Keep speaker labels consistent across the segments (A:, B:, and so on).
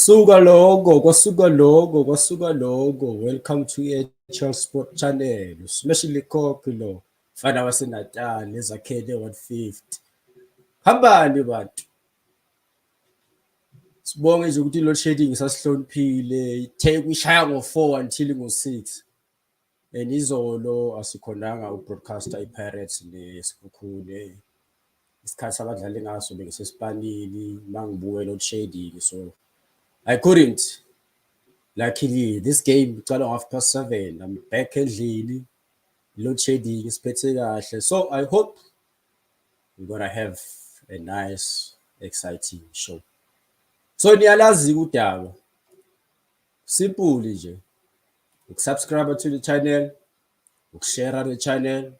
A: Kwasuka logo. Welcome to HL Sport Channel. Smashile Cock lo. Mfana waseNatal ezakhele 150. Hambani bantu. Sibonge nje ukuthi load shedding sasihloniphile. Take ishaya ngo4 until ngo6. And izolo asikhonanga ubroadcaster iPirates neSikhukhune. Isikhathi abadlali ngaso bengisespanini mangibuke load shedding so I couldn't. Luckily, this game cala ngo7:30. I'm back endlini. Load shedding isiphethe kahle. So I hope we're gonna have a nice, exciting show. So niyalazi udaba. Simple nje. Subscribe to the channel, share the channel,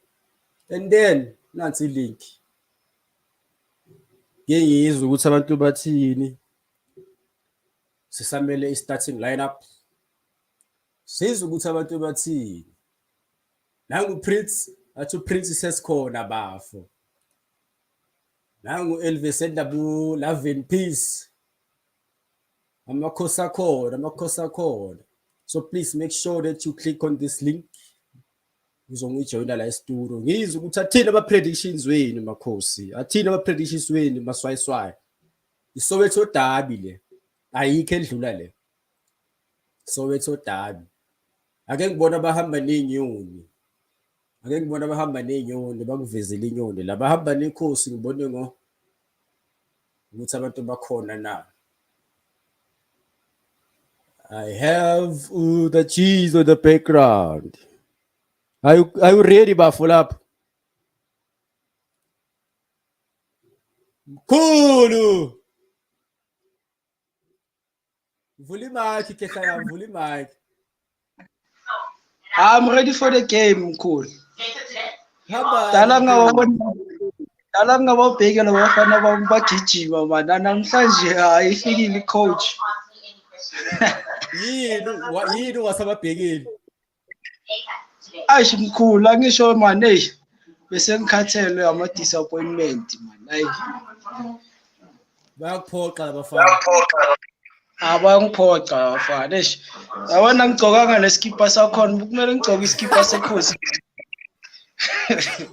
A: and then nansi link. Ngiyizwa ukuthi abantu bathini. Sisamele i-starting lineup. Sizwe ukuthi abantu bathini. Nangu Prince, athu Prince sesikhona bafo. Nangu Elvis Endabu, Love and Peace. Amakhosi akhona. So please make sure that you click on this link. Uzongijoyina la e-studio. Ngizwe ukuthi athina ama-predictions wenu makhosi. Athina ama-predictions wenu maswayiswayo. Isoweto derby le. Ayikho endlula le. Soweto derby. Ake ngibona abahamba nenyoni. Bakuvezela inyoni. La bahamba nenkosi ngibone ukuthi abantu bakhona na. I have the cheese on the background. Are you ready, Bafulap? Cool. Vuli mic.
B: I'm ready for the game, cool. Dala ngawabhekela bafana bagijima mana namhlanje ayifikile coach.
A: Yini wasababhekile?
B: Ayish mkhulu angisho man bese ngikhathelwe ama disappointment man. Hayi.
A: Bayakuphoqa abafana.
B: Abangiphoqa abafana. Eish. Yabona ngicokanga neskipa sakhona kumele ngicoko iskipa sekhosi.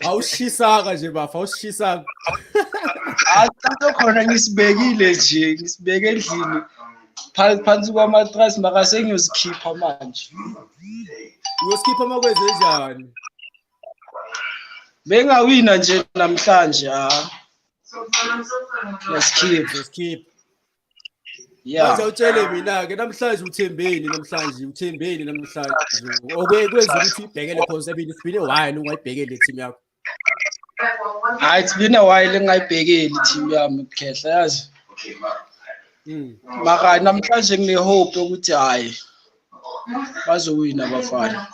A: Awushisaka nje bafa, awushisaka.
B: Athi khona ngisibekile nje, ngisibeke endlini. Phansi kwamatrasi makase ngiyozikhipha manje.
A: Uyoskipha makwenze njani?
B: Bengawina nje namhlanje Let's keep. Yeah.
A: Manje utshele mina ke namhlanje uthembeni namhlanje. Okwenza ukuthi ibhekele khona it's been a while ungayibhekele team yakho.
B: It's been a while ngayibhekeli team yami Khehla yazi. Maka namhlanje ngine hope ukuthi hayi bazowina abafana.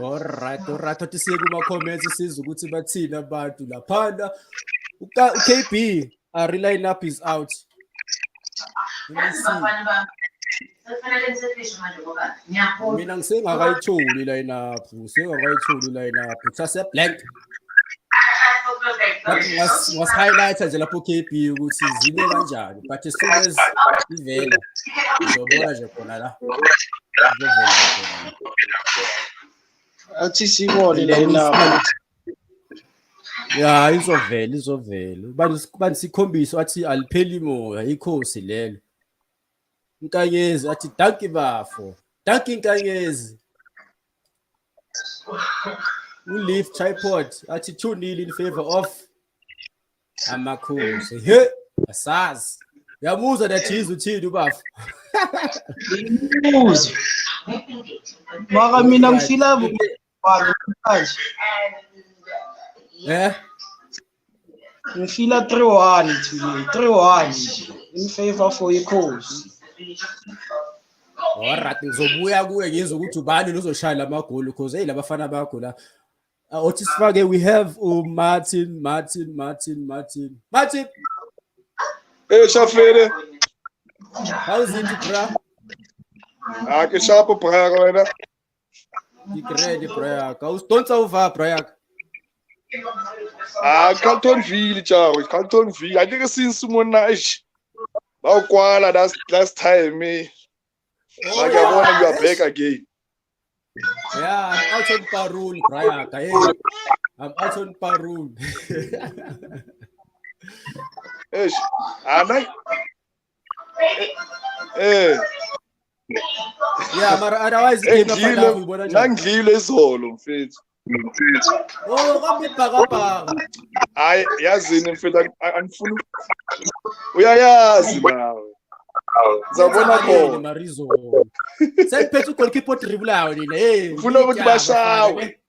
A: Alright athi siye kuma comments sizwe ukuthi bathini abantu laphana. uKB our lineup is out. Mina ngisengakayithuli lineup, sase blank. Was highlighter nje lapho KB ukuthi zime kanjani but as soon as ivela uzobona nje khona la.
B: Athi sibone lena.
A: Yeah, izovela. Bani sikhombisa athi alipheli moya ikhosi lelo. Inkanyezi athi danki bafo. Danki Inkanyezi. Leave tripod athi 2-0 in favor of Amakhosi. He asazi. Yamuzwa that cheese uthini ubafo.
B: Muzi. Maka mina ngifila manje. Ngifila 3-1 today. 3-1 in favor for ikhosi.
A: Alright ngizobuya kuwe ngizwe ukuthi ubani uzoshaya lamagoli because labafana bakho la. Othi sifake we have Martin.
C: Hey Shafere.
A: How's it bra?
C: Ke shapo bra wena.
A: Dikredi bra. Ka ustonsa uva bra.
C: Carltonville, Charles. Carltonville. I think since Monash. Bawukwala last time me. Like I want you are back again.
A: Yeah, I'm out on parole, Brian. Hey, I'm out on parole.
C: Eish. Ana. Eh.
A: Yeah, but otherwise it came up and down.
C: Nangidlile izolo mfethu.
A: Oh, kambe bhakabhaka.
C: Hayi yazini mfethu angifuni. Uyayazi nawe. Zabona khona.
A: Marizo. Sengiphethe ugoalkeeper odribulayo nina. Hey,
C: Ufuna ukuthi bashawe.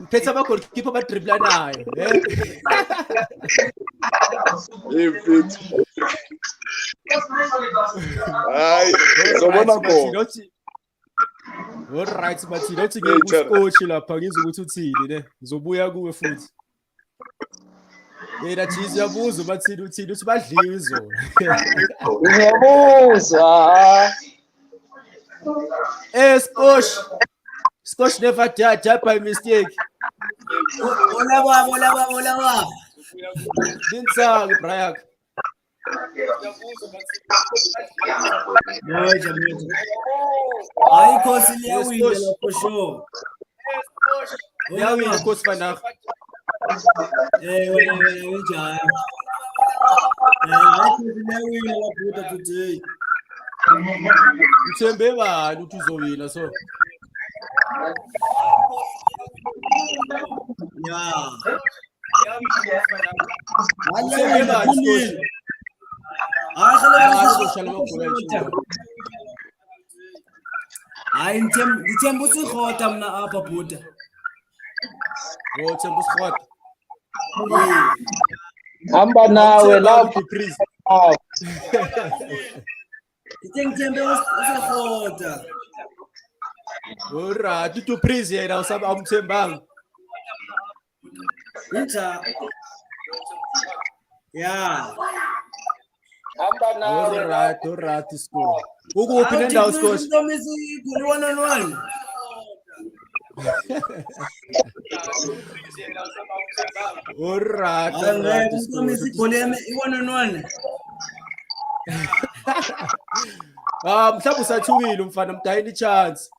A: Ngiphethe abagoalkeeper abadriblanayo,
C: mfethu. Hayi, zabona khona.
A: All right, but you don't get uScoach lapha ngizwe ukuthi uthini ne. Ngizobuya kuwe futhi. Yena Jizi yabuza bathini uthini uthi badliwe izolo.
B: Ngiyabuzwa.
A: Scotch never died by mistake.
D: Bola.
A: Dinsang Brian.
D: Hayi Nkosi liyawina for sure.
A: Liyawina Nkosi vandag.
D: Wena unjani? Hayi liyawina lapha today.
A: Uthembe bani ukuthi uzowina so?
D: Yeah.
A: Uthembe bani Scotch?
D: Hayi ngithemba usikhota mina apha bhuda.
A: Themba usikhota.
B: Hamba nawe lapho.
D: Ngithembe usikhota.
A: Ora, tu prise yena usaba amthembanga.
D: Inja. Yeah.
B: Hamba nawe.
A: All right, score. Ukuphi nendawo Scotch?
D: Ntomisi igoli 1-1.
A: All right,
D: Ntomisi igoli 1-1.
A: Mhlawumbe usathukile umfana mdayini chance.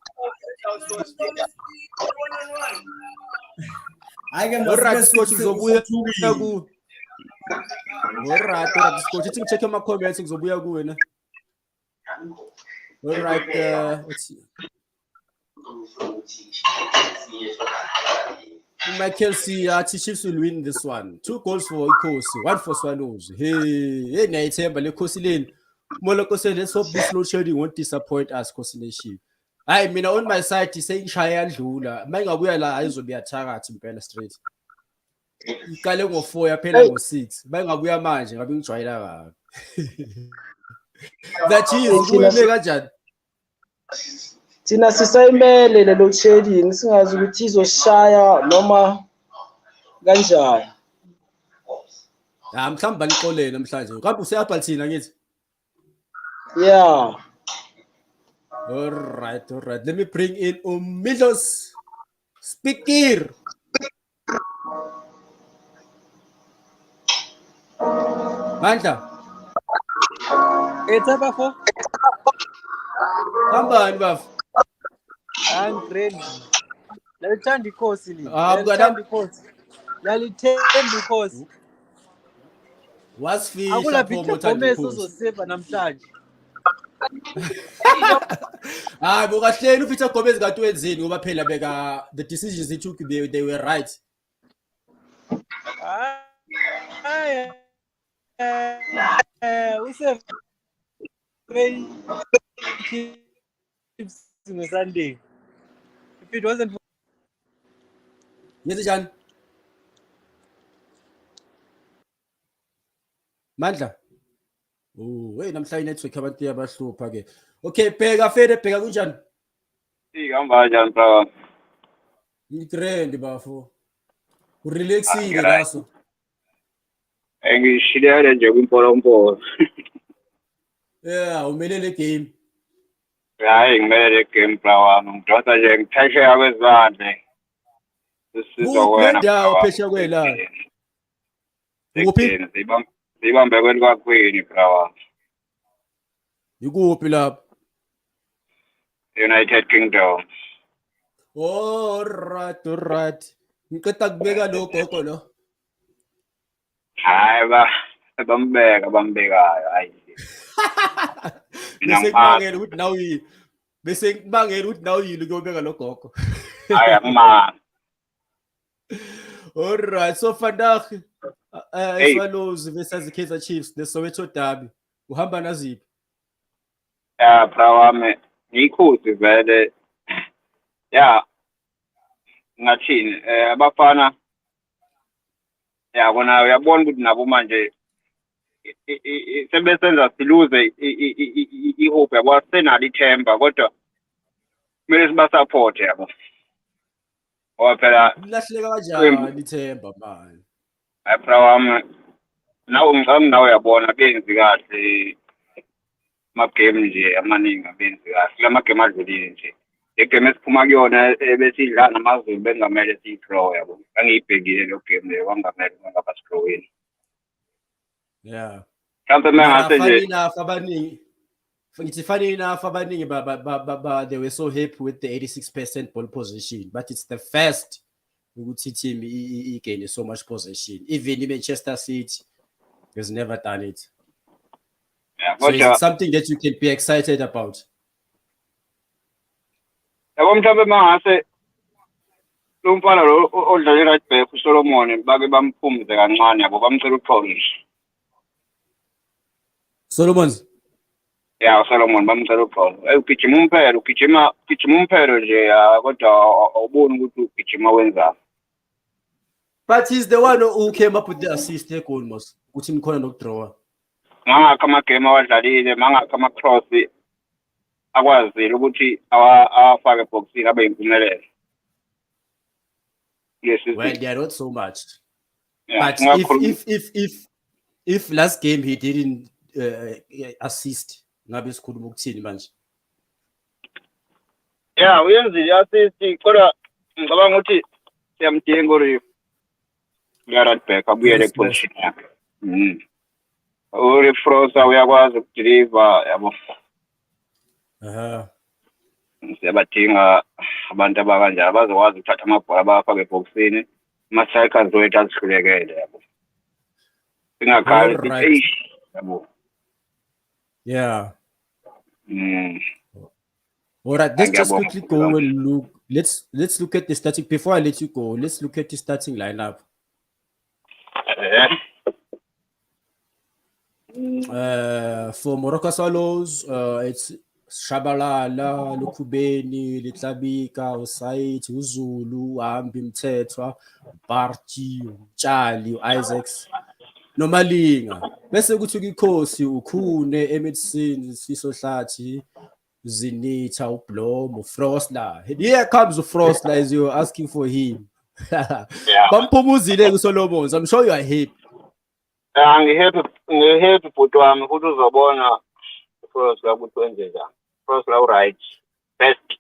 D: Hayi
A: All right, Scotch uzobuya ku. All right, Scotch uthi ngicheck ama comments ngizobuya kuwena. All right, let's see. Michael C. Chiefs will win this one. 2 goals for Ikosi, 1 for Swallows. Hey, niyayithemba le Khosi leni. Moloko said let's hope this load shedding won't disappoint us Khosi Nation. Hayi mina on my side sengishaya yandlula. Mayingabuya la ayizobe athakathi impela straight. Iqale ngo4 yaphela ngo6. Mayingabuya manje ngabe ngijwayela kabi. That is kuwele kanjani?
B: Thina sisayimele le load shedding singazi ukuthi izoshaya noma kanjani.
A: Mhlamba liqolene namhlanje. Kambe useyapha thina ngithi?
B: Yeah.
A: All right. Let me bring in Milos Speaker. Mandla.
E: Etsa bafo.
A: Hambani bafo?
E: I'm ready. Lalithanda Ikosi li.
A: Mngana
E: Lalithemba Ikosi.
A: Wasifisha
E: Akulaphi Gomez uzoseva namhlanje.
A: Hayi bokahleli uPeter Gomez ngathi wenzeni ngoba phela beka the decisions he took they were right.
E: Useva no Sunday. If it wasn't
A: Yenze njani? Mandla. Hey namhlanje network abantu yabahlupha ke. Okay, bheka kunjani?
F: Ihamba kanjani bra?
A: Ngitrend bafo. Urelaxile ngaso.
F: Engishilele nje kwimpolompolo.
A: Yeah, umelele game.
F: Hayi ngimele le game bra wami. Ngidonsa nje ngitheshe kwezandle. Sisizwa wena.
A: Ndawo phesha kwela. Uphi?
F: Sibambe kweli kwakwini bra wami.
A: Ikuphi lapho?
F: United Kingdom.
A: All right. Ngiqeda kubeka lo gogo lo.
F: Hayi bambekayo hayi.
A: Bese kubangela ukuthi nawe yini? Bese kubangela ukuthi nawe yini kuyobeka lo gogo.
F: Hayi ma.
A: All right. So Vandag Swallows versus Kaizer Chiefs, the Soweto derby. Uhamba naziphi?
F: Bra wami ngikhuzi vele. Ngathini abafana kona uyabona ukuthi nabo manje sebesenza siluze ihope yabo senalo ithemba kodwa kumele sibasupport yabo ngoba phela
A: Lahleka kanjani ithemba manje?
F: bra wami nawe ngicabanga nawe uyabona benzi kahle amagame nje amaningi abenzi kahle lamagame adlulile nje igame esiphuma kuyona besidlala namazulu bengamele siyidraw yabo angiyibhekile lo game leyo wangamele ngaba screwini mhlawumbe mangase nje
A: abaningi ngithi funny enough abaningi they were so happy with the 86% ball position, but it's the first ukuthi team gain so much possession. Even Manchester City has never done it. So it's something that you can be excited about.
F: yabo mhlawumbe mangase lo mfana lo odlala i-right back uSolomon bake bamphumuze kancane yabo bamcela uPaulish.
A: Solomons?
F: uSolomon bamcela uPaulish. Ugijima umphelo nje kodwa awuboni ukuthi ugijima wenzani.
A: But he's the one who came up with the assist goal most. Ukuthi nikhona nokudraw.
F: Mangakho amagame awadlalile, mangakho ama-cross akwazile ukuthi awafake eboxini abe yimpumelelo.
A: Well, they are not so much.
F: Yeah,
A: but if last game he didn't assist, ngabe sikhuluma ukuthini manje?
F: Uyenzile i-assist kodwa ngicabanga ukuthi siyamdinga uri right back abuyele position yakhe. Uri Frosa uyakwazi ukudeliver yabo. Siyabadinga abantu abakanjalo bazokwazi ukuthatha amabhola abafake eboxini ama-strikers wethu azihlulekele yabo. Singakhali sithi yabo.
A: All right, let's just quickly go and look. Let's look at the starting. Before I let you go, let's look at the starting lineup. For Morocco Swallows, it's Shabalala, Lukubeni, Litlabika, Osait, Uzulu, Ambi Mthethwa, Barty, Charlie, Isaacs. Nomalinga. Bese kuthi ukikhosi ukhune eMedicine Siso Hlathi Zinitha uBlom uFrostler. Here comes uFrostler as you're asking for him. Bamphumuzile kuSolomons. I'm sure you are happy.
F: Ngihappy bhuti wami futhi uzobona uFrostler ukuthi wenze njani. Frostler right. Best.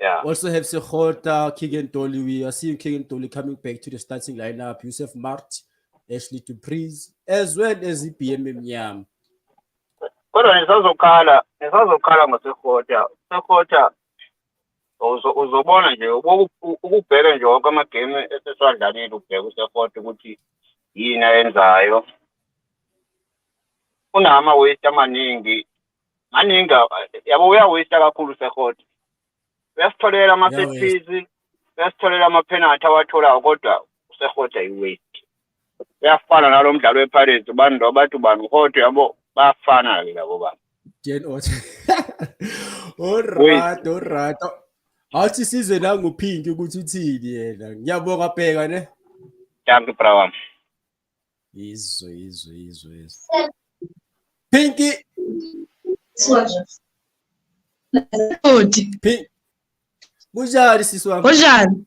A: Also have Sekhota, Keegan Dolly. We are seeing Keegan Dolly coming back to the starting lineup. Yusuf Mart, Ashley Dupreez, as well as IBM Mnyama.
F: Kodwa nisazokhala ngoSekhota. Sekhota uzobona nje ukubheka nje wonke amagame esesadlalile ubheka uSekhota ukuthi yini ayenzayo. Unama waste amaningi yabo uyawaste kakhulu uSekhota. Uyasitholela ama-set piece, uyasitholela ama-penalty awatholayo kodwa uSekhota i-waste. Uyafana nalo mdlalo wePirates ubani lo bathi ubani uHoto yabo bafana-ke labo bantu.
A: All right. Awuthi sizwe nanguphinki ukuthi uthini yena. Ngiyabonga bheka ne.
F: Thank you bra wami.
A: Izwe. Pinky. Pinky. Kunjani sisi wami?
G: Kunjani?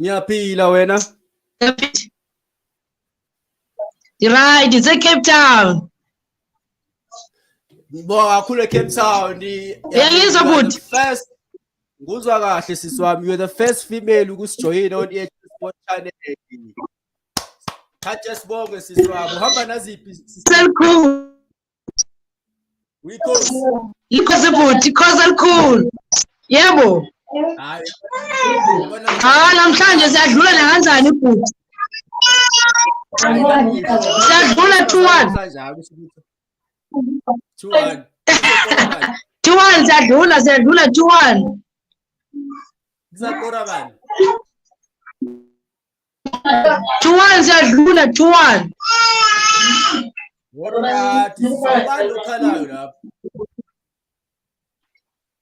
A: Ngiyaphila wena?
G: Right, it's a Cape Town.
A: Ngibonga kakhulu eCape Town.
G: Yangizwa ukuthi
A: first nguzwa kahle sisi wami, you're the first female ukusijoyina on eSport channel. Thatha sibonge sisi wami. Uhamba naziphi sisi?
G: Selcool.
A: Uyikhosi.
G: Ikhosi bhuti, ikhosi elikhulu. Yebo.
A: Hayi.
G: Namhlanje siyadlula nakanjani bhuti? Siyadlula 2-1.
A: 2-1.
G: 2-1 siyadlula 2-1.
A: Kuzakora bani?
G: 2-1 siyadlula 2-1.
A: Alright, sawubani okhalayo lapha?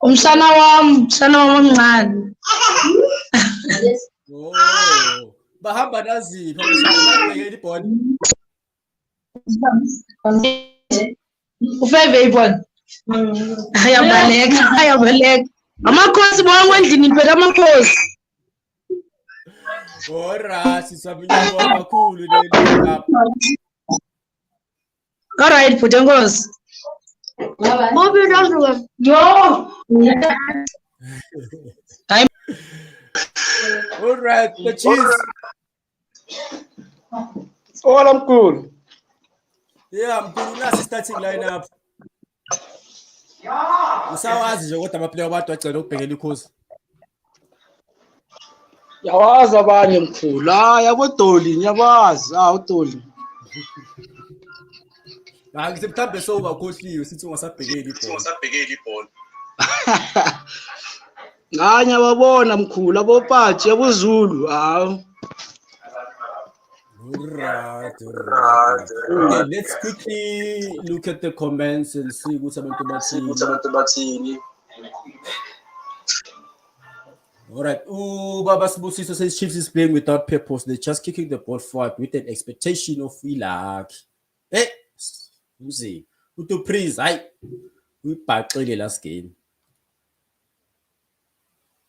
G: Umsana wami omncane.
A: Oh, bahamba naziphi abashayeli babhekela ibhola?
G: Ufeve ibona. Ayabaleka. Amakhosi bonke endlini phela amakhosi.
A: Alright, sisabunyaka kakhulu lapha.
G: Alright, bhuti enkosi.
A: Alright, the cheese.
B: All I'm cool.
A: Yeah, mkhulu nasi starting lineup. Usawazi nje kodwa amaplayer abantu agcina ukubhekela ikhosi.
B: Yawazi abanye mkhulu. Yabo Doli, ngiyabazi. uDoli.
A: Ngise mhlambe sowubakhohliwe sithi ungasabhekeli ibhola.
B: Nganya babona mkhulu abopatshi yaboZulu.
A: Alright. Okay, let's quickly look at the comments and see what abantu bathini. Alright, Baba Sibusiso says Chiefs is playing without purpose. They're just kicking the ball forward with an expectation of luck. Hey, Uzi, uTupriz, hayi. Uyibhaqile last game.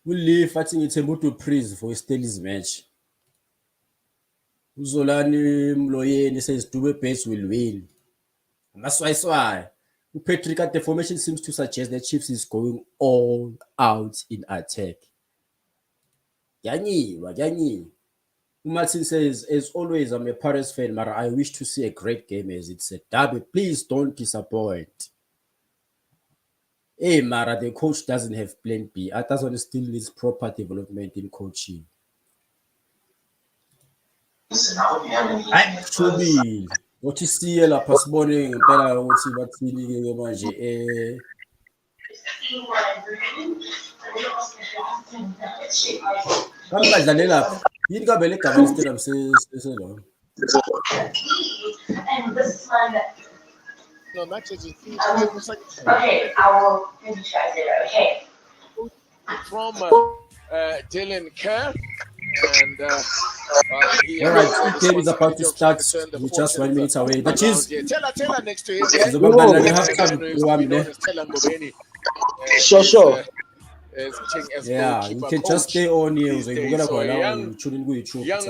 A: We'll leave fighting ithemba uTupriz for Stelli's match. Uzolani Mloyeni says Dube Bates will win. That's why. Patrick at the formation seems to suggest that Chiefs is going all out in attack. Yanyi. Martin says, as always, I'm a Paris fan, but I wish to see a great game as it's a derby. Please don't disappoint. Hey, Mara, the coach doesn't have plan B. Atason still needs proper development in coaching. Chubby, what you see la pasbone ngempela ukuthi bathini ke manje Kamdlalela lapha yini kabele egama stadium selo
C: No, matches.
H: Okay, I will finish it. Okay.
C: From Dylan Kerr. And
A: all right, the game is about to start. We're just 1 minute away. The cheese.
C: Tell her next to him.
B: Sure.
A: Yeah, you can just stay on here.
C: Young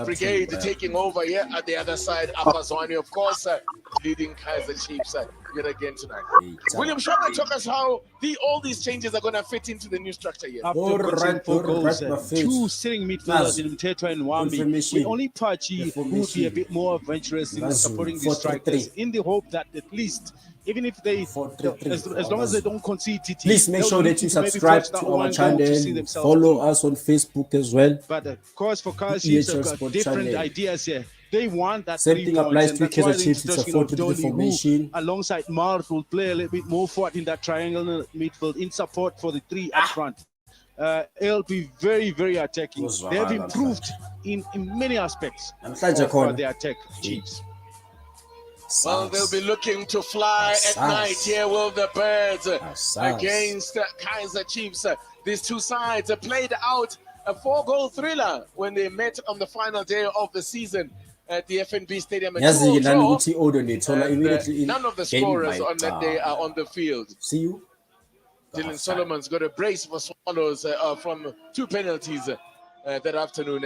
C: Brigade taking over here at the other side. Apazwani, of course, leading Kaiser Chiefs yet again tonight. William Shonga, talk us how all these changes are going to fit into the new structure here.
I: After 4 goals, 2 sitting midfielders in Mteto and Wambi, with only Pachi who will be a bit more adventurous in supporting the strikers, in the hope that at least, even if they, as long as they don't concede TT,
A: please make sure that you subscribe to our channel, follow us on Facebook as well.
I: But of course, for Kaiser Chiefs, have got different ideas here. They want that.
A: Same thing applies to Kaiser Chiefs. It's a 4-3 formation.
I: Alongside Mart will play a little bit more forward in that triangle midfield in support for the 3 up front. It'll be very, very attacking. They have improved in many aspects of their attack, Chiefs.
C: Well, they'll be looking to fly at night here with the Birds against Kaiser Chiefs. These two sides played out a 4-goal thriller when they met on the final day of the season at the FNB Stadium. None of the scorers on that day are on the field.
A: See you.
C: Dylan Solomon's got a brace for Swallows from 2 penalties that afternoon.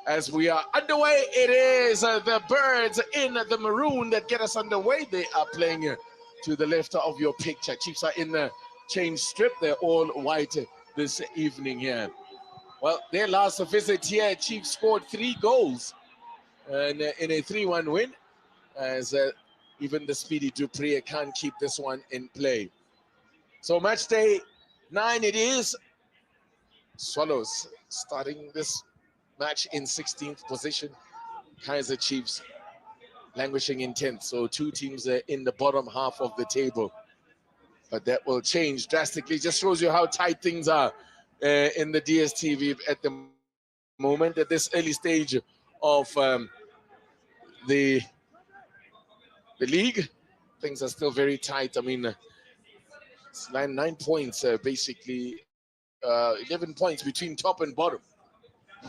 C: As we are underway, it is the Birds in the maroon that get us underway. They are playing to the left of your picture. Chiefs are in the change strip. They're all white this evening here. Well, their last visit here, Chiefs scored 3 goals in a 3-1 win. As even the speedy Dupree can't keep this one in play. So match day 9 it is. Swallows starting this match in 16th position. Kaizer Chiefs languishing in 10th. So two teams are in the bottom half of the table. But that will change drastically. Just shows you how tight things are in the DSTV at the moment, at this early stage of the league. Things are still very tight. I mean, it's 9 points, basically 11 points between top and bottom.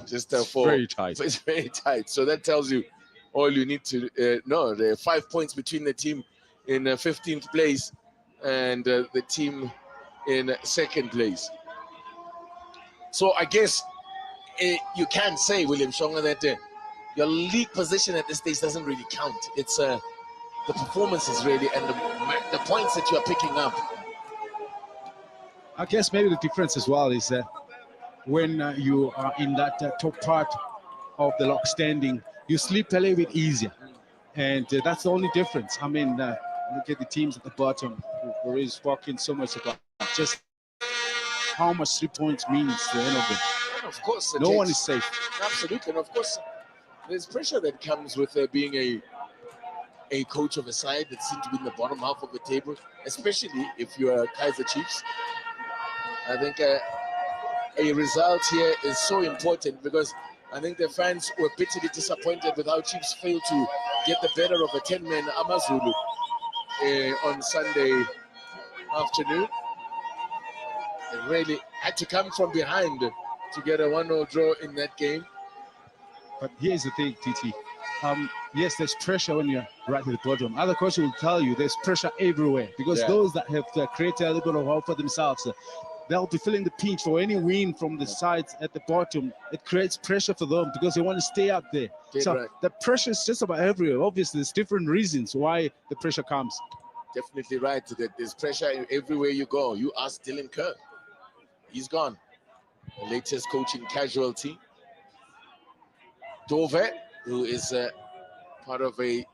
C: Just for
I: very tight.
C: It's very tight. So that tells you all you need to know. There are 5 points between the team in 15th place and the team in 2nd place. So I guess you can say, William Shonga, that your league position at this stage doesn't really count. It's the performances really and the points that you are picking up.
I: I guess maybe the difference as well is that when you are in that top part of the log standing, you sleep a little bit easier. And that's the only difference. I mean, look at the teams at the bottom who is talking so much about just how much 3 points means to the end of it.
C: And of course,
I: no one is safe.
C: Absolutely. And of course, there's pressure that comes with being a coach of a side that seems to be in the bottom half of the table, especially if you are Kaizer Chiefs. I think a result here is so important because I think the fans were bitterly disappointed with how Chiefs failed to get the better of a 10-man Amazulu on Sunday afternoon. They really had to come from behind to get a 1-0 draw in that game.
I: But here's the thing, TT. Yes, there's pressure when you're right at the bottom. Other coaches will tell you there's pressure everywhere because those that have created a little bit of hope for themselves, they'll be feeling the pinch for any win from the sides at the bottom. It creates pressure for them because they want to stay up there. The pressure is just about everywhere. Obviously, there's different reasons why the pressure comes.
C: Definitely right. There's pressure everywhere you go. You ask Dylan Kerr. He's gone. The latest coaching casualty. Dove, who is part of a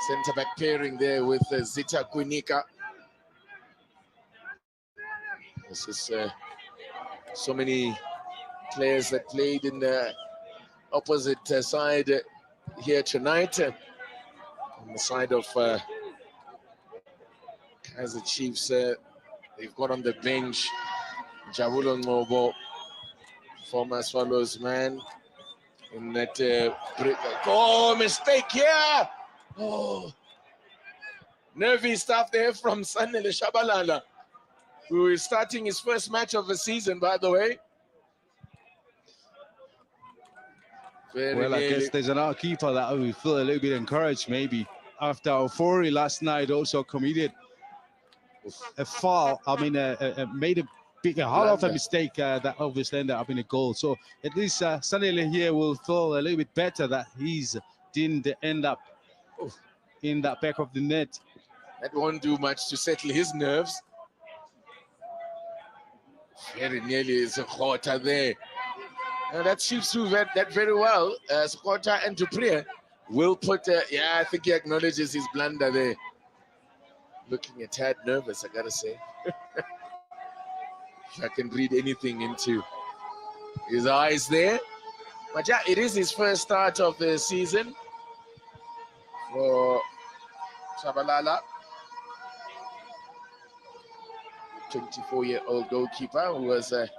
C: centre-back pairing there with Zita Kuinika. This is so many players that played in the opposite side here tonight. On the side of Kaizer Chiefs, they've got on the bench Jabulo Ngobo, former Swallows man. In that mistake here. Oh, nervy stuff there from Sanele Shabalala, who is starting his first match of the season, by the way.
I: Well, I guess there's another keeper that we feel a little bit encouraged, maybe. After Ofori last night also committed a foul. I mean, made a hell of a mistake that obviously ended up in a goal. So at least Sanele here will feel a little bit better that he's didn't end up in that back of the net.
C: That won't do much to settle his nerves. Very nearly is a Khota there. And that Chiefs do that very well. Khota and Dupree will put, I think he acknowledges his blunder there. Looking a tad nervous, I gotta say. If I can read anything into his eyes there. But yeah, it is his first start of the season for Shabalala. 24-year-old goalkeeper who was, of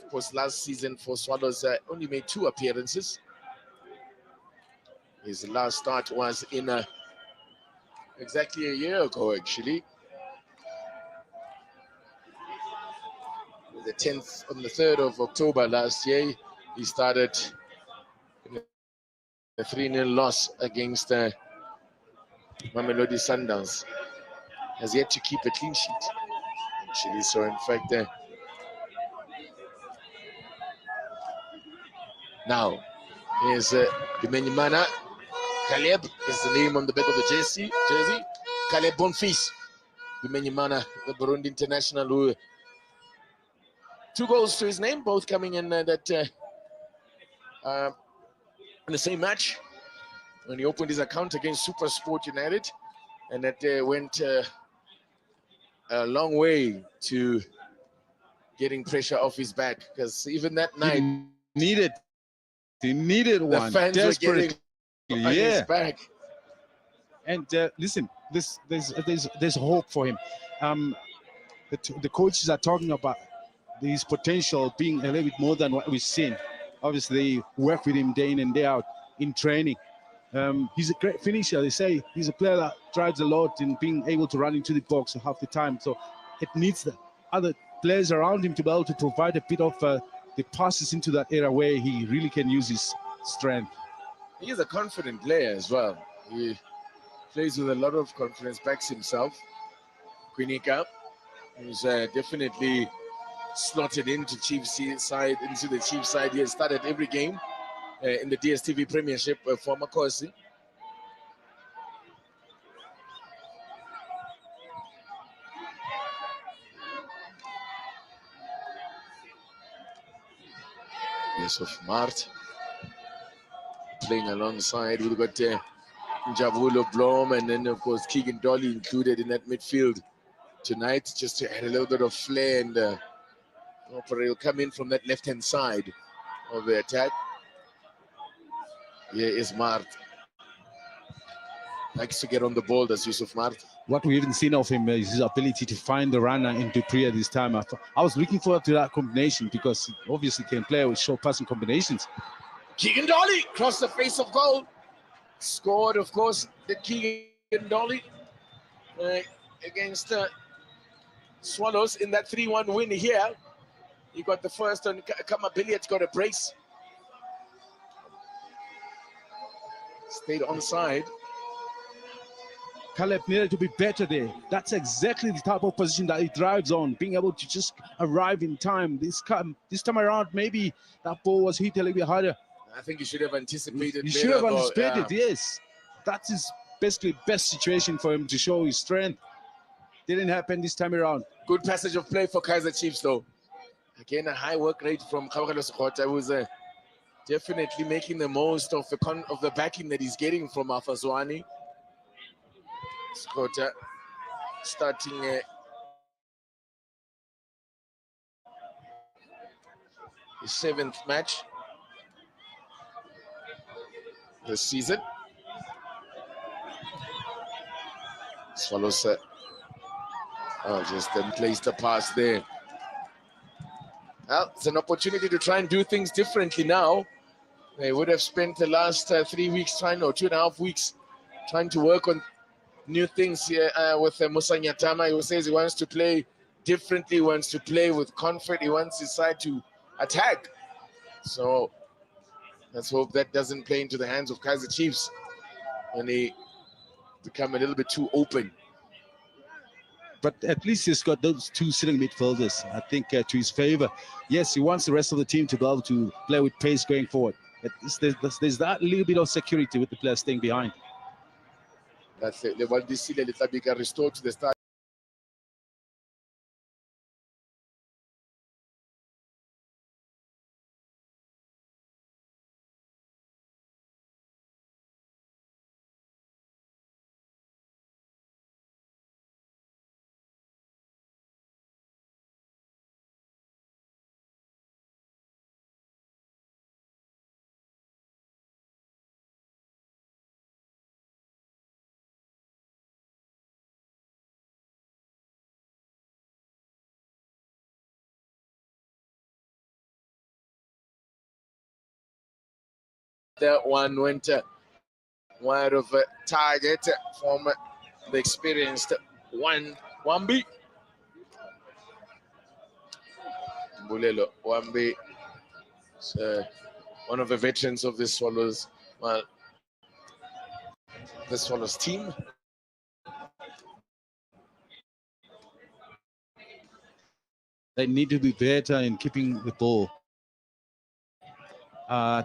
C: course, last season for Swallows only made 2 appearances. His last start was in exactly a year ago, actually. The 10th, on the 3rd of October last year, he started in a 3-0 loss against Mamelodi Sundowns. Has yet to keep a clean sheet, actually. So, in fact, now here's Bimenyimana. Caleb is the name on the back of the jersey. Caleb Bonfils. Bimenyimana, the Burundi international, who 2 goals to his name, both coming in in the same match. when he opened his account against Super Sport United, and that went a long way to getting pressure off his back, because even that night
I: he needed one.
C: The fans were getting on his back.
I: And listen, there's hope for him. The coaches are talking about his potential being a little bit more than what we've seen. Obviously, they work with him day in and day out in training. He's a great finisher. They say he's a player that drives a lot in being able to run into the box half the time. So it needs the other players around him to be able to provide a bit of the passes into that area where he really can use his strength.
C: He is a confident player as well. He plays with a lot of confidence, backs himself. Quinika, who's definitely slotted into the Chiefs side. He has started every game in the DStv Premiership for Makosi. Yusuf Mart playing alongside. We've got Njabulo Blom, and then of course Keegan Dolly included in that midfield tonight, just to add a little bit of flair, and Opera will come in from that left-hand side of the attack. Here is Mart. Likes to get on the ball, does Yusuf Mart.
I: What we haven't seen of him is his ability to find the runner in Dupree at this time. I was looking forward to that combination because he obviously can play with short passing combinations.
C: Keegan Dolly across the face of goal. Scored, of course, the Keegan Dolly against Swallows in that 3-1 win here. He got the first, and Kamabiliat's got a brace. Stayed onside.
I: Caleb needed to be better there. That's exactly the type of position that he thrives on, being able to just arrive in time. This time around, maybe that ball was hit a little bit harder.
C: I think you should have anticipated.
I: You should have anticipated, yes. That is basically best situation for him to show his strength. Didn't happen this time around.
C: Good passage of play for Kaizer Chiefs, though. Again, a high work rate from Kabakalo Sekgotla, who's definitely making the most of the backing that he's getting from Afazwani. Sekgotla starting his 7th match this season. Swallows just then placed the pass there. Well, it's an opportunity to try and do things differently now. They would have spent the last 3 weeks trying, or 2.5 weeks, trying to work on new things here with Musa Nyatama, who says he wants to play differently, wants to play with confidence, he wants his side to attack. So let's hope that doesn't play into the hands of Kaizer Chiefs when they become a little bit too open.
I: But at least he's got those two sitting midfielders, I think, to his favor. Yes, he wants the rest of the team to be able to play with pace going forward. There's that little bit of security with the players staying behind.
C: That's it. Le restored to the start. That one went wide of target from the experienced Wambi. Bulelo Wambi, one of the veterans of the Swallows. Well, the Swallows team.
I: They need to be better in keeping the ball. I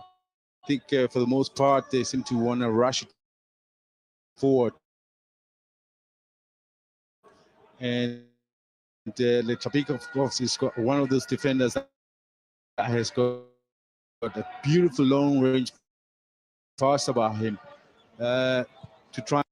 I: think for the most part, they seem to want to rush it forward. And Letlapika, of course, is one of those defenders that has got a beautiful long-range pass about him. to try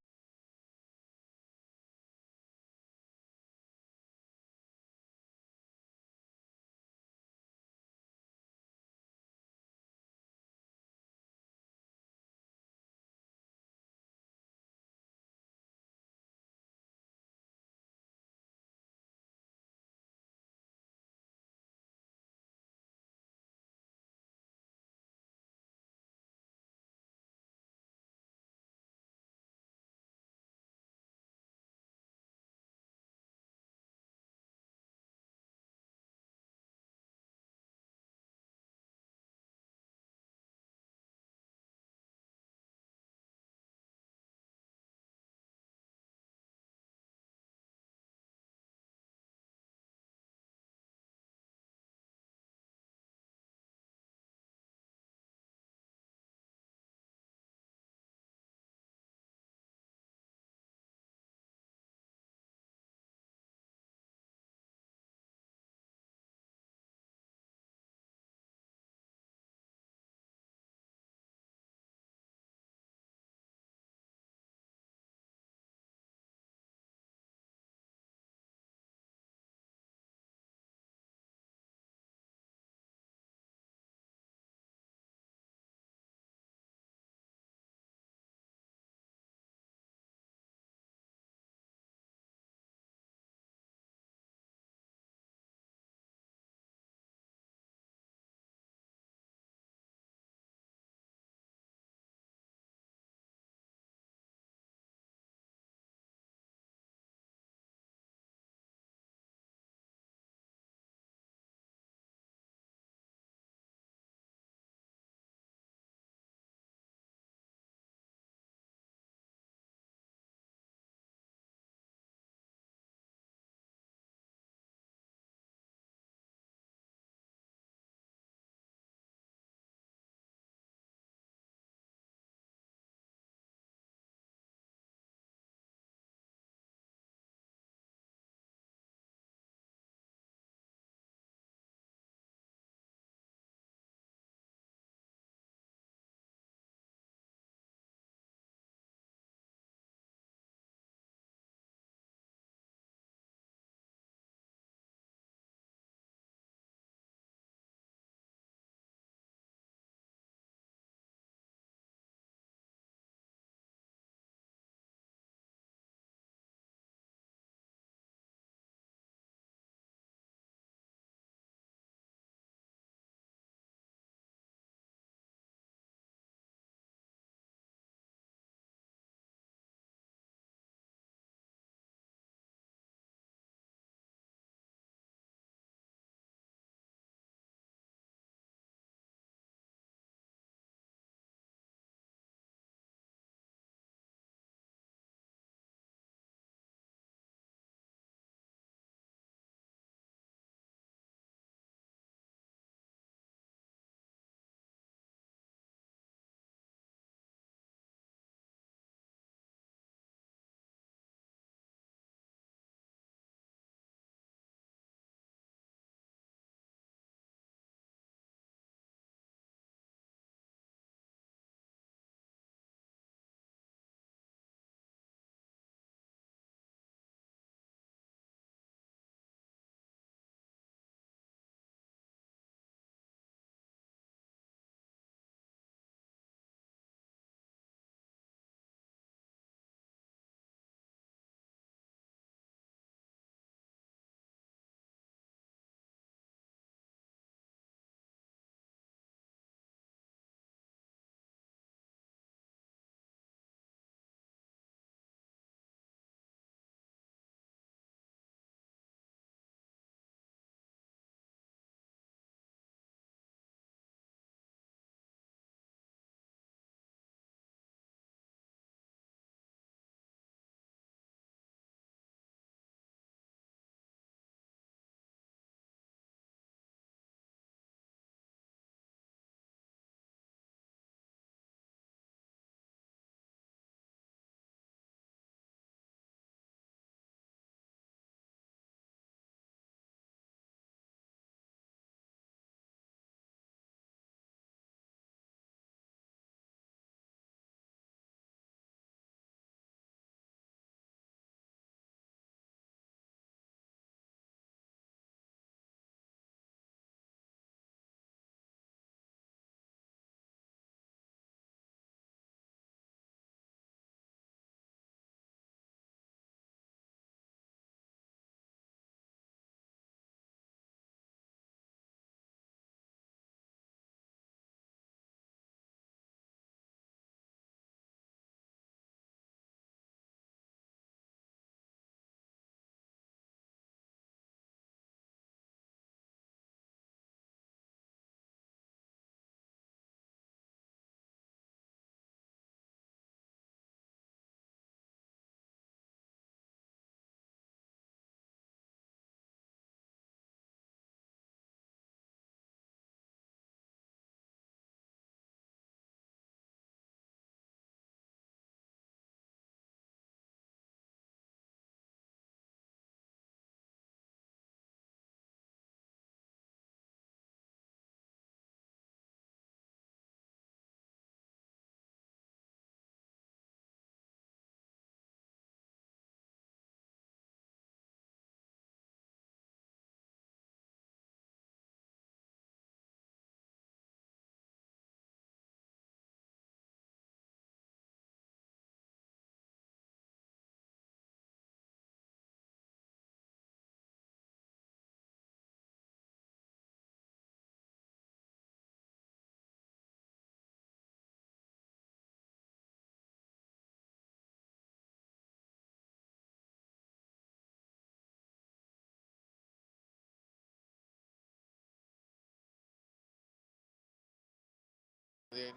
C: They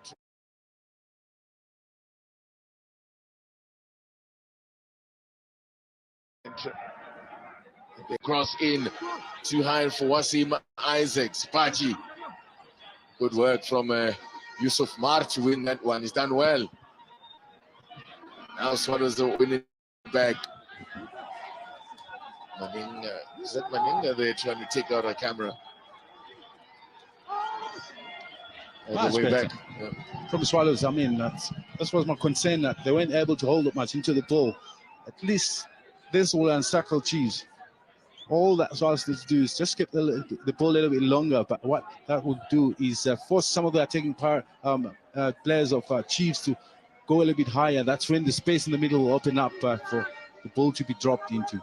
C: cross in too high for Wasim Isaacs. Pachi. Good work from Yusuf Mar to win that one. He's done well. Now Swallows are winning back. Maninga. Is that Maninga they're trying to take out our camera? All the way back. Yeah.
I: From Swallows, I mean, that was my concern, that they weren't able to hold up much into the ball. At least this will encircle Chiefs. All that Swallows needs to do is just keep the ball a little bit longer, but what that would do is force some of the attacking players of Chiefs to go a little bit higher. That's when the space in the middle will open up for the ball to be dropped into.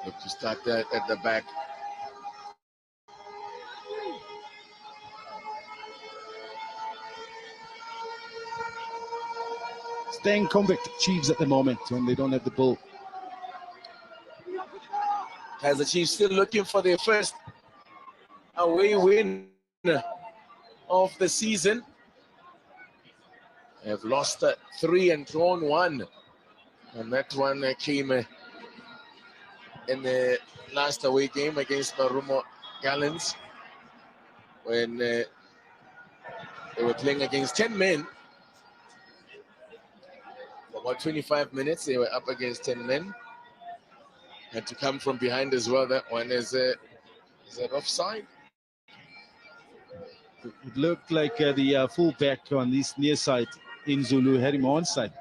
C: Look to start that at the back.
I: Staying compact Chiefs at the moment when they don't have the ball.
C: As the Chiefs still looking for their first away win of the season. They have lost 3 and drawn 1. And that one came in the last away game against Marumo Gallants when they were playing against 10 men. For about 25 minutes, they were up against 10 men. Had to come from behind as well. That one is that offside?
I: It looked like the fullback on this near side in Zulu had him onside.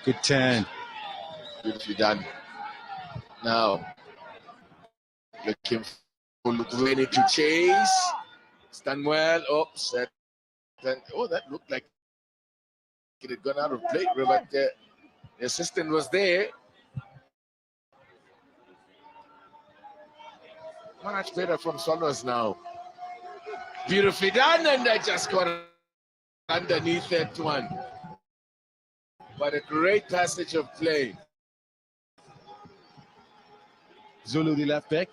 I: Good turn.
C: Beautifully done. Now, looking for Lukwini to chase. It's done well. Oops. That looked like it had gone out of play, but the assistant was there. Much better from Swallows now. Beautifully done, and I just got underneath that one. But a great passage of play.
I: Zulu, the left back.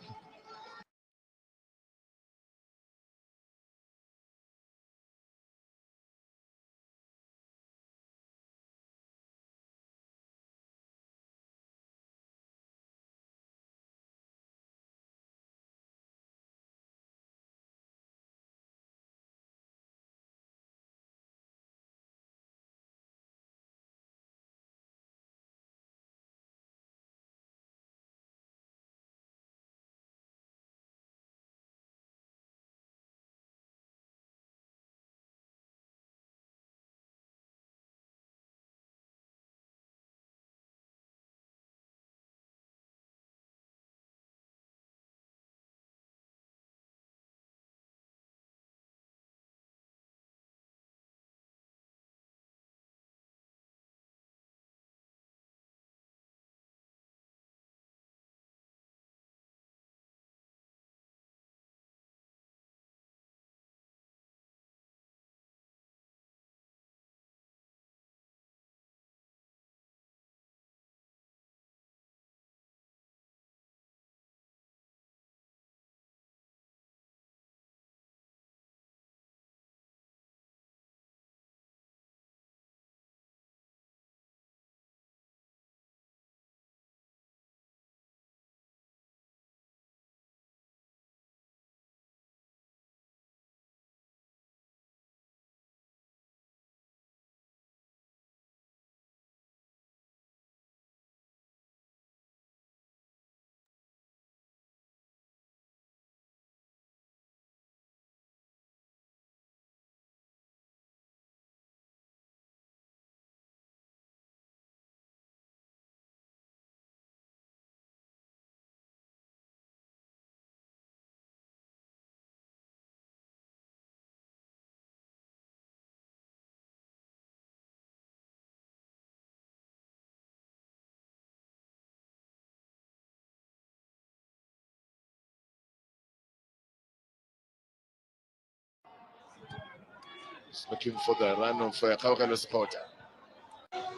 C: Just looking for the run of Kaukalo supporter.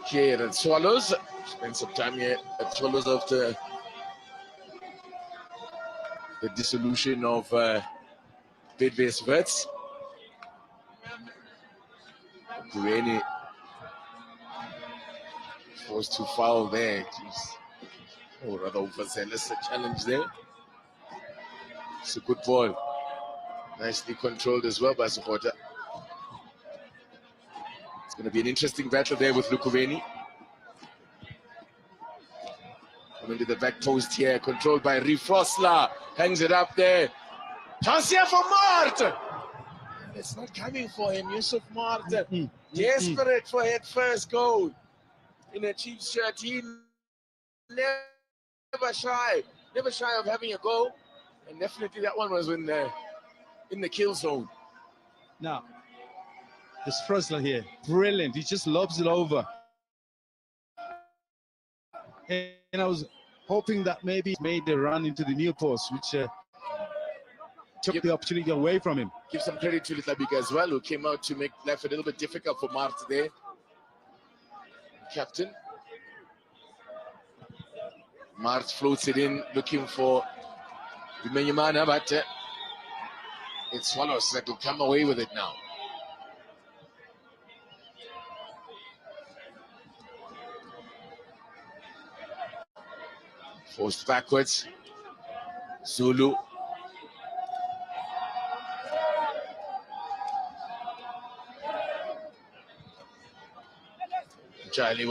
C: Here at Swallows, spend some time here at Swallows after the dissolution of Bidvest Vets. Kueni forced to foul there. Or rather overzealous a challenge there. It's a good ball. Nicely controlled as well by supporter. It's going to be an interesting battle there with Lukuveni. Coming to the back post here, controlled by Rifosla. Hangs it up there. Chance here for Mart. It's not coming for him. Yusuf Mart, desperate for head first goal. In a Chiefs shirt, he never shy of having a goal. And definitely that one was in the kill zone.
I: Now, this Frosler here, brilliant. He just lobs it over. And I was hoping that maybe he made the run into the near post, which took the opportunity away from him.
C: Give some credit to Litlabika as well, who came out to make life a little bit difficult for Mart there. Captain. Mart floats it in, looking for Bimenyamana, but it's Swallows that will come away with it now. Forced backwards. Zulu. Charlie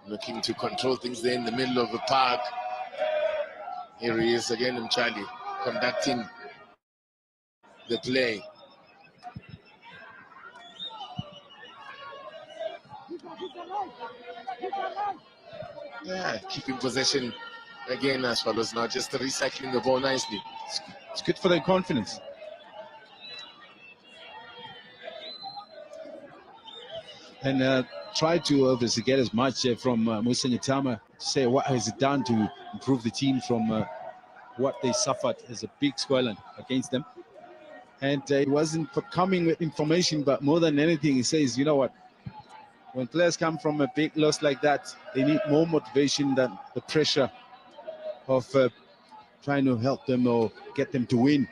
C: looking to control things there in the middle of the park. Here he is again, Charlie conducting the play. Yeah, keeping possession again as well as now, just recycling the ball nicely.
I: It's good for their confidence. And try to obviously get as much from Musa Nyatama to say what has it done to improve the team from what they suffered as a big squalor against them. And it wasn't coming with information, but more than anything, he says, you know what, when players come from a big loss like that, they need more motivation than the pressure of trying to help them or get them to win.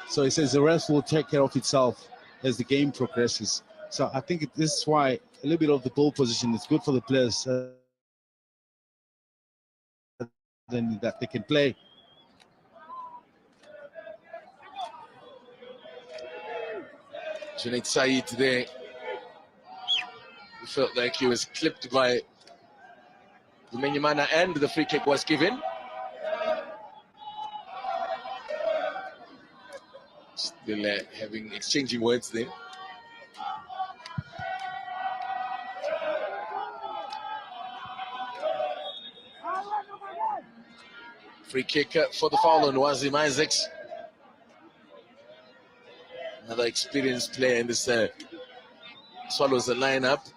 I: So he says the rest will take care of itself as the game progresses. So I think this is why a little bit of the ball position is good for the players then that they can play.
C: Junaid Saeed there. He felt like he was clipped by Bimenyamana and the free kick was given. Still exchanging words there. Free kick for the foul on Wazim Isaacs. Another experienced player in this Swallows the lineup.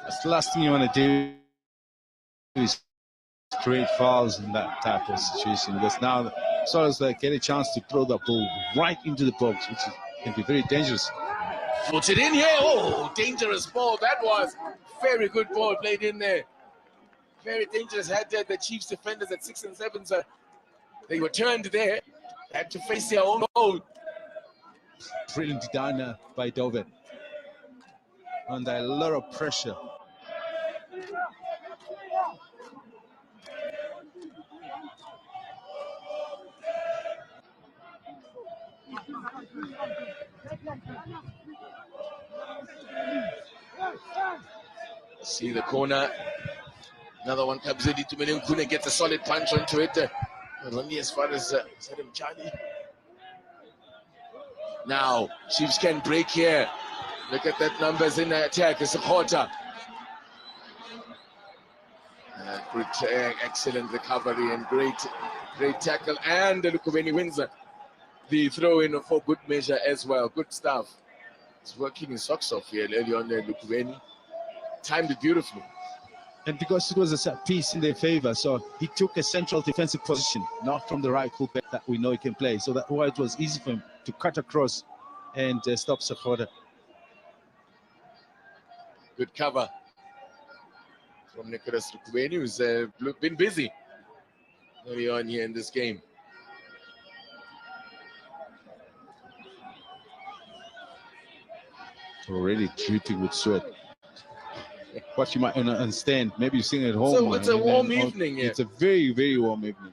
I: That's the last thing you want to do is create fouls in that type of situation, because now the Swallows get a chance to throw the ball right into the box, which can be very dangerous.
C: Puts it in here. Oh, dangerous ball. That was very good ball played in there. Very dangerous. Had the Chiefs defenders at 6 and 7, so they were turned there. Had to face their own goal.
I: Brilliant done by Dovet. Under a lot of pressure.
C: See the corner. Another one comes in. Itumeleng Khune gets a solid punch onto it. Only as far as Sadam Chani. Now, Chiefs can break here. Look at that numbers in the attack. It's a quarter. Good, excellent recovery and great tackle. And Lukuveni wins the throw in for good measure as well. Good stuff. He's working his socks off here early on there, Lukubeni. Timed it beautifully.
I: And because it was a set piece in their favor, so he took a central defensive position, not from the right fullback that we know he can play. So that's why it was easy for him to cut across and stop Sekhoda.
C: Good cover from Nicholas Lukubeni, who's been busy early on here in this game.
I: Already dripping with sweat. What you might not understand, maybe you're sitting at home.
C: So it's a warm evening.
I: It's a very, very warm evening.